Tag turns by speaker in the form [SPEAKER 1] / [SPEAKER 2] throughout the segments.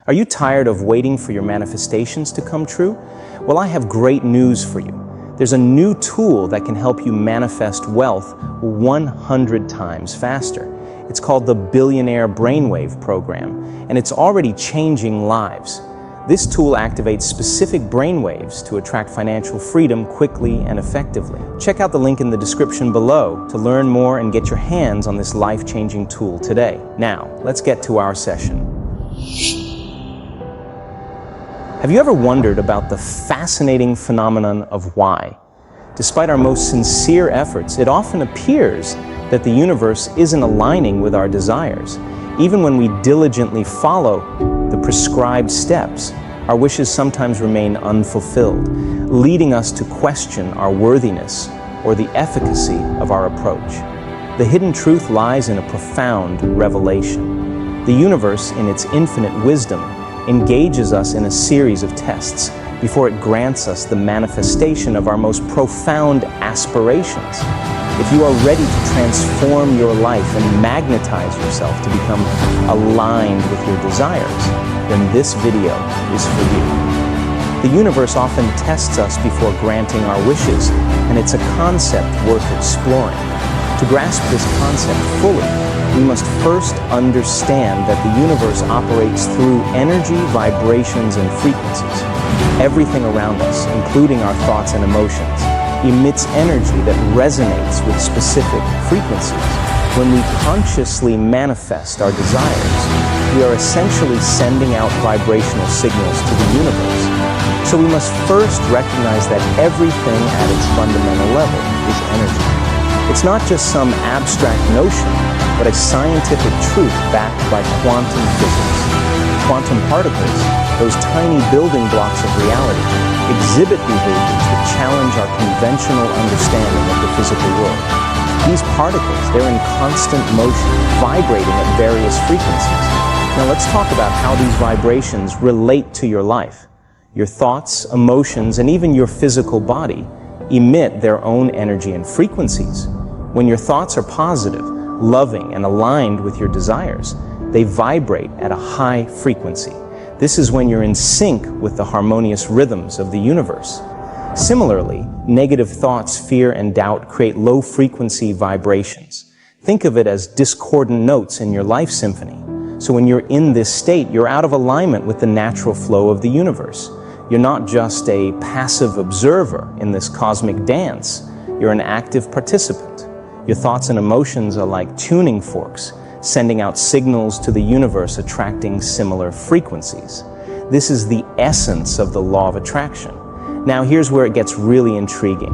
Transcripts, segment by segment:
[SPEAKER 1] Are you tired of waiting for your manifestations to come true? Well, I have great news for you. There's a new tool that can help you manifest wealth 100 times faster. It's called the Billionaire Brainwave Program, and it's already changing lives. This tool activates specific brainwaves to attract financial freedom quickly and effectively. Check out the link in the description below to learn more and get your hands on this life-changing tool today. Now, let's get to our session. Have you ever wondered about the fascinating phenomenon of why? Despite our most sincere efforts, it often appears that the universe isn't aligning with our desires. Even when we diligently follow the prescribed steps, our wishes sometimes remain unfulfilled, leading us to question our worthiness or the efficacy of our approach. The hidden truth lies in a profound revelation. The universe, in its infinite wisdom, engages us in a series of tests before it grants us the manifestation of our most profound aspirations. If you are ready to transform your life and magnetize yourself to become aligned with your desires, then this video is for you. The universe often tests us before granting our wishes, and it's a concept worth exploring. To grasp this concept fully, we must first understand that the universe operates through energy, vibrations, and frequencies. Everything around us, including our thoughts and emotions, emits energy that resonates with specific frequencies. When we consciously manifest our desires, we are essentially sending out vibrational signals to the universe. So we must first recognize that everything at its fundamental level is energy. It's not just some abstract notion, but a scientific truth backed by quantum physics. Quantum particles, those tiny building blocks of reality, exhibit behaviors that challenge our conventional understanding of the physical world. These particles, they're in constant motion, vibrating at various frequencies. Now let's talk about how these vibrations relate to your life. Your thoughts, emotions, and even your physical body emit their own energy and frequencies. When your thoughts are positive, loving, and aligned with your desires, they vibrate at a high frequency. This is when you're in sync with the harmonious rhythms of the universe. Similarly, negative thoughts, fear, and doubt create low-frequency vibrations. Think of it as discordant notes in your life symphony. So when you're in this state, you're out of alignment with the natural flow of the universe. You're not just a passive observer in this cosmic dance. You're an active participant. Your thoughts and emotions are like tuning forks, sending out signals to the universe, attracting similar frequencies. This is the essence of the law of attraction. Now here's where it gets really intriguing.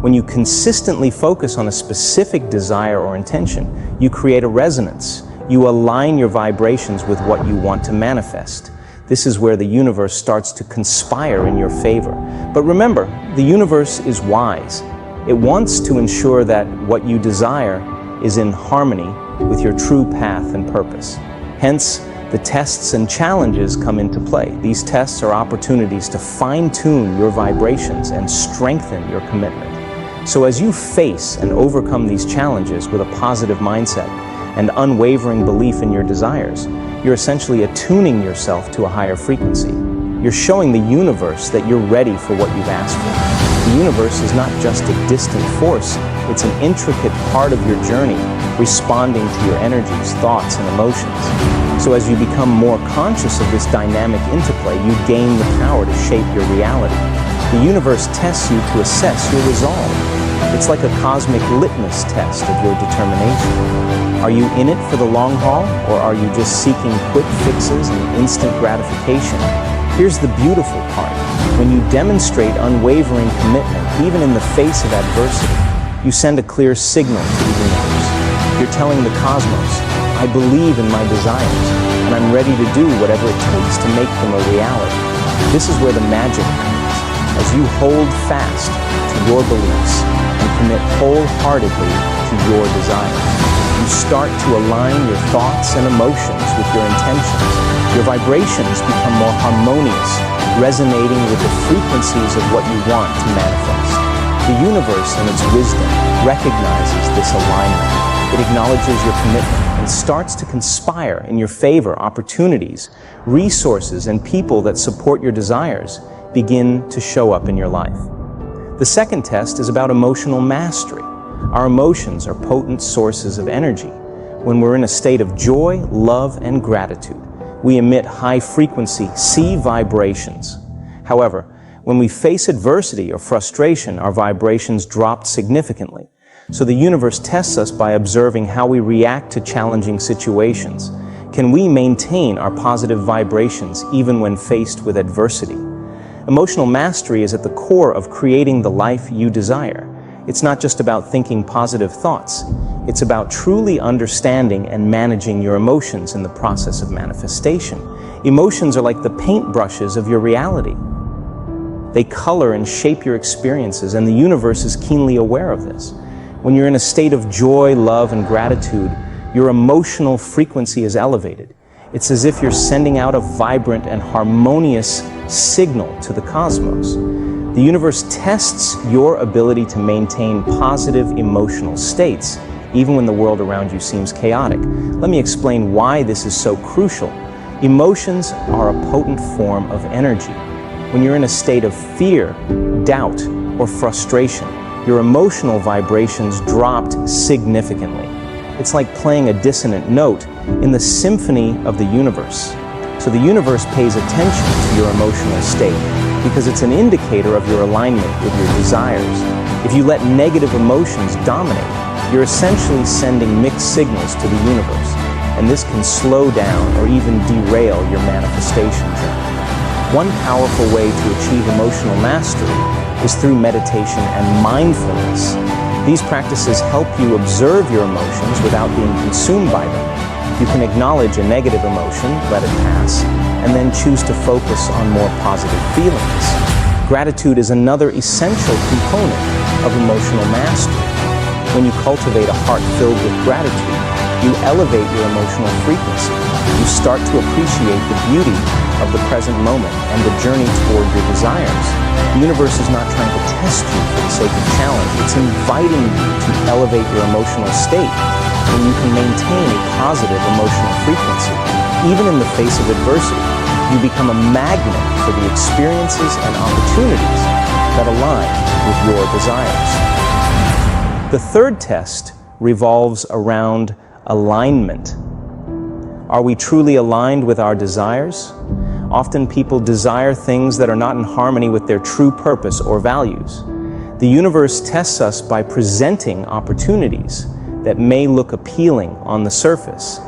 [SPEAKER 1] When you consistently focus on a specific desire or intention, you create a resonance. You align your vibrations with what you want to manifest. This is where the universe starts to conspire in your favor. But remember, the universe is wise. It wants to ensure that what you desire is in harmony with your true path and purpose. Hence, the tests and challenges come into play. These tests are opportunities to fine-tune your vibrations and strengthen your commitment. So as you face and overcome these challenges with a positive mindset and unwavering belief in your desires, you're essentially attuning yourself to a higher frequency. You're showing the universe that you're ready for what you've asked for. The universe is not just a distant force, it's an intricate part of your journey, responding to your energies, thoughts, and emotions. So as you become more conscious of this dynamic interplay, you gain the power to shape your reality. The universe tests you to assess your resolve. It's like a cosmic litmus test of your determination. Are you in it for the long haul, or are you just seeking quick fixes and instant gratification? Here's the beautiful part. When you demonstrate unwavering commitment, even in the face of adversity, you send a clear signal to the universe. You're telling the cosmos, I believe in my desires, and I'm ready to do whatever it takes to make them a reality. This is where the magic happens. As you hold fast to your beliefs and commit wholeheartedly to your desires, you start to align your thoughts and emotions with your intentions. Your vibrations become more harmonious, resonating with the frequencies of what you want to manifest. The universe, in its wisdom, recognizes this alignment. It acknowledges your commitment and starts to conspire in your favor. Opportunities, resources, and people that support your desires begin to show up in your life. The second test is about emotional mastery. Our emotions are potent sources of energy. When we're in a state of joy, love, and gratitude, we emit high-frequency C vibrations. However, when we face adversity or frustration, our vibrations drop significantly. So the universe tests us by observing how we react to challenging situations. Can we maintain our positive vibrations even when faced with adversity? Emotional mastery is at the core of creating the life you desire. It's not just about thinking positive thoughts. It's about truly understanding and managing your emotions in the process of manifestation. Emotions are like the paintbrushes of your reality. They color and shape your experiences, and the universe is keenly aware of this. When you're in a state of joy, love, and gratitude, your emotional frequency is elevated. It's as if you're sending out a vibrant and harmonious signal to the cosmos. The universe tests your ability to maintain positive emotional states, even when the world around you seems chaotic. Let me explain why this is so crucial. Emotions are a potent form of energy. When you're in a state of fear, doubt, or frustration, your emotional vibrations dropped significantly. It's like playing a dissonant note in the symphony of the universe. So the universe pays attention to your emotional state because it's an indicator of your alignment with your desires. If you let negative emotions dominate, you're essentially sending mixed signals to the universe, and this can slow down or even derail your manifestation journey. One powerful way to achieve emotional mastery is through meditation and mindfulness. These practices help you observe your emotions without being consumed by them. You can acknowledge a negative emotion, let it pass, and then choose to focus on more positive feelings. Gratitude is another essential component of emotional mastery. When you cultivate a heart filled with gratitude, you elevate your emotional frequency. You start to appreciate the beauty of the present moment and the journey toward your desires. The universe is not trying to test you for the sake of challenge. It's inviting you to elevate your emotional state. When you can maintain a positive emotional frequency, even in the face of adversity, you become a magnet for the experiences and opportunities that align with your desires. The third test revolves around alignment. Are we truly aligned with our desires? Often people desire things that are not in harmony with their true purpose or values. The universe tests us by presenting opportunities that may look appealing on the surface,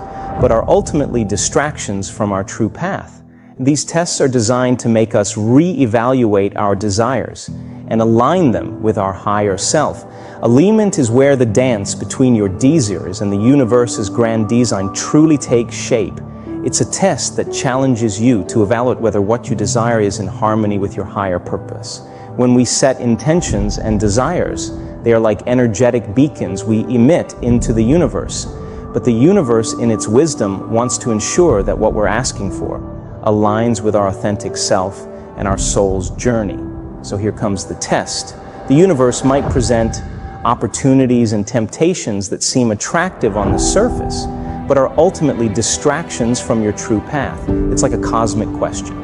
[SPEAKER 1] but are ultimately distractions from our true path. These tests are designed to make us re-evaluate our desires and align them with our higher self. Alignment is where the dance between your desires and the universe's grand design truly takes shape. It's a test that challenges you to evaluate whether what you desire is in harmony with your higher purpose. When we set intentions and desires, they are like energetic beacons we emit into the universe. But the universe, in its wisdom, wants to ensure that what we're asking for aligns with our authentic self and our soul's journey. So here comes the test. The universe might present opportunities and temptations that seem attractive on the surface, but are ultimately distractions from your true path. It's like a cosmic question.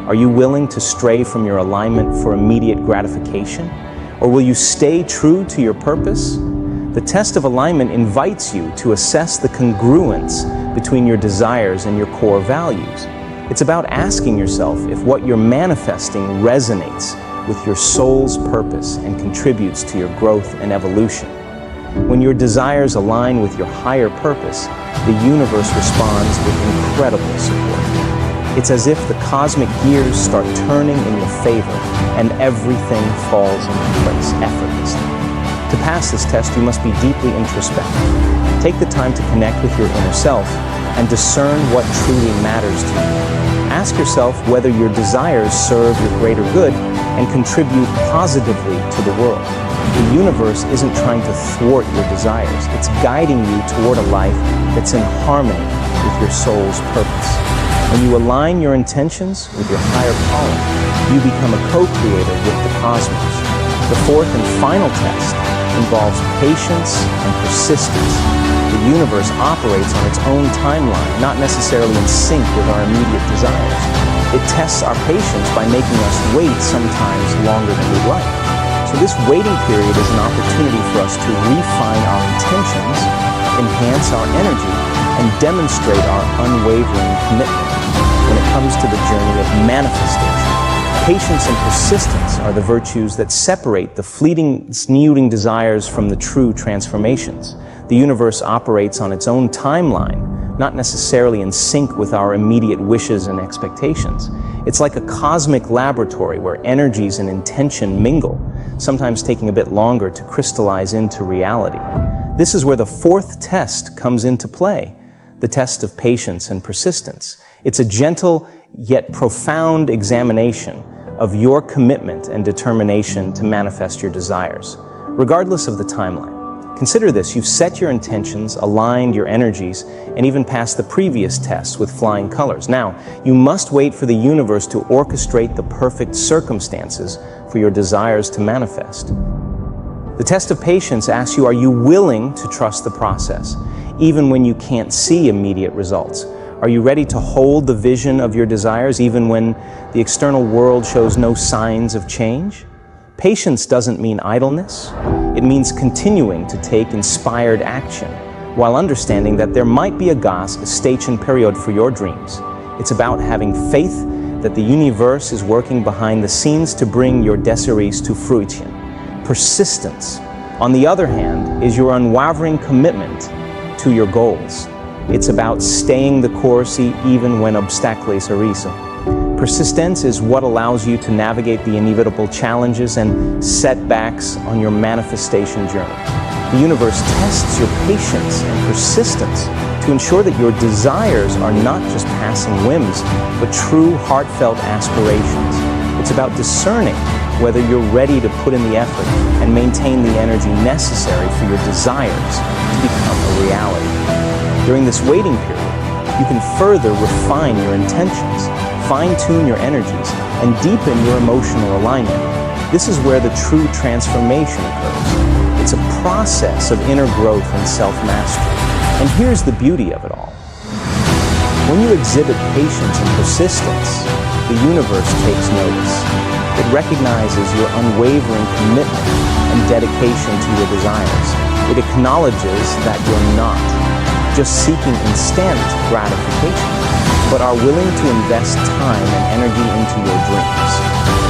[SPEAKER 1] Are you willing to stray from your alignment for immediate gratification? Or will you stay true to your purpose? The test of alignment invites you to assess the congruence between your desires and your core values. It's about asking yourself if what you're manifesting resonates with your soul's purpose and contributes to your growth and evolution. When your desires align with your higher purpose, the universe responds with incredible support. It's as if the cosmic gears start turning in your favor and everything falls into place effortlessly. To pass this test, you must be deeply introspective. Take the time to connect with your inner self and discern what truly matters to you. Ask yourself whether your desires serve your greater good and contribute positively to the world. The universe isn't trying to thwart your desires. It's guiding you toward a life that's in harmony with your soul's purpose. When you align your intentions with your higher calling, you become a co-creator with the cosmos. The fourth and final test involves patience and persistence. the universe operates on its own timeline, not necessarily in sync with our immediate desires. It tests our patience by making us wait sometimes longer than we'd like. So this waiting period is an opportunity for us to refine our intentions, enhance our energy, and demonstrate our unwavering commitment when it comes to the journey of manifestation. Patience and persistence are the virtues that separate the fleeting, sneering desires from the true transformations. The universe operates on its own timeline, not necessarily in sync with our immediate wishes and expectations. It's like a cosmic laboratory where energies and intention mingle, sometimes taking a bit longer to crystallize into reality. This is where the fourth test comes into play, the test of patience and persistence. It's a gentle yet profound examination of your commitment and determination to manifest your desires, regardless of the timeline. Consider this: you've set your intentions, aligned your energies, and even passed the previous tests with flying colors. Now, you must wait for the universe to orchestrate the perfect circumstances for your desires to manifest. The test of patience asks you, are you willing to trust the process, even when you can't see immediate results? Are you ready to hold the vision of your desires even when the external world shows no signs of change? Patience doesn't mean idleness. It means continuing to take inspired action while understanding that there might be a station period for your dreams. It's about having faith that the universe is working behind the scenes to bring your desiries to fruition. Persistence, on the other hand, is your unwavering commitment to your goals. It's about staying the course even when obstacles arise. Persistence is what allows you to navigate the inevitable challenges and setbacks on your manifestation journey. The universe tests your patience and persistence to ensure that your desires are not just passing whims, but true heartfelt aspirations. It's about discerning whether you're ready to put in the effort and maintain the energy necessary for your desires to become a reality. During this waiting period, you can further refine your intentions, fine-tune your energies, and deepen your emotional alignment. This is where the true transformation occurs. It's a process of inner growth and self-mastery. And here's the beauty of it all. When you exhibit patience and persistence, the universe takes notice. It recognizes your unwavering commitment and dedication to your desires. It acknowledges that you're not just seeking instant gratification, but are willing to invest time and energy into your dreams.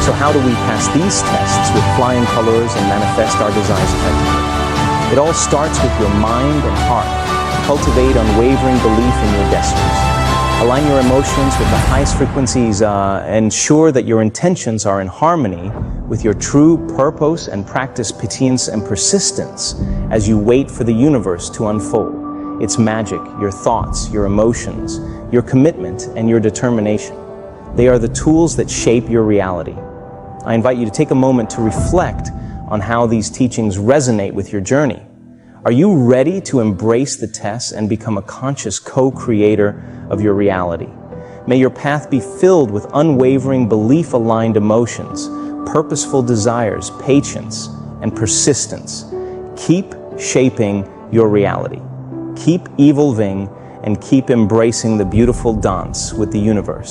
[SPEAKER 1] So how do we pass these tests with flying colors and manifest our desires effectively? It all starts with your mind and heart. Cultivate unwavering belief in your destinies. Align your emotions with the highest frequencies, ensure that your intentions are in harmony with your true purpose, and practice patience and persistence as you wait for the universe to unfold. It's magic, your thoughts, your emotions, your commitment, and your determination. They are the tools that shape your reality. I invite you to take a moment to reflect on how these teachings resonate with your journey. Are you ready to embrace the tests and become a conscious co-creator of your reality? May your path be filled with unwavering belief-aligned emotions, purposeful desires, patience, and persistence. Keep shaping your reality. Keep evolving and keep embracing the beautiful dance with the universe.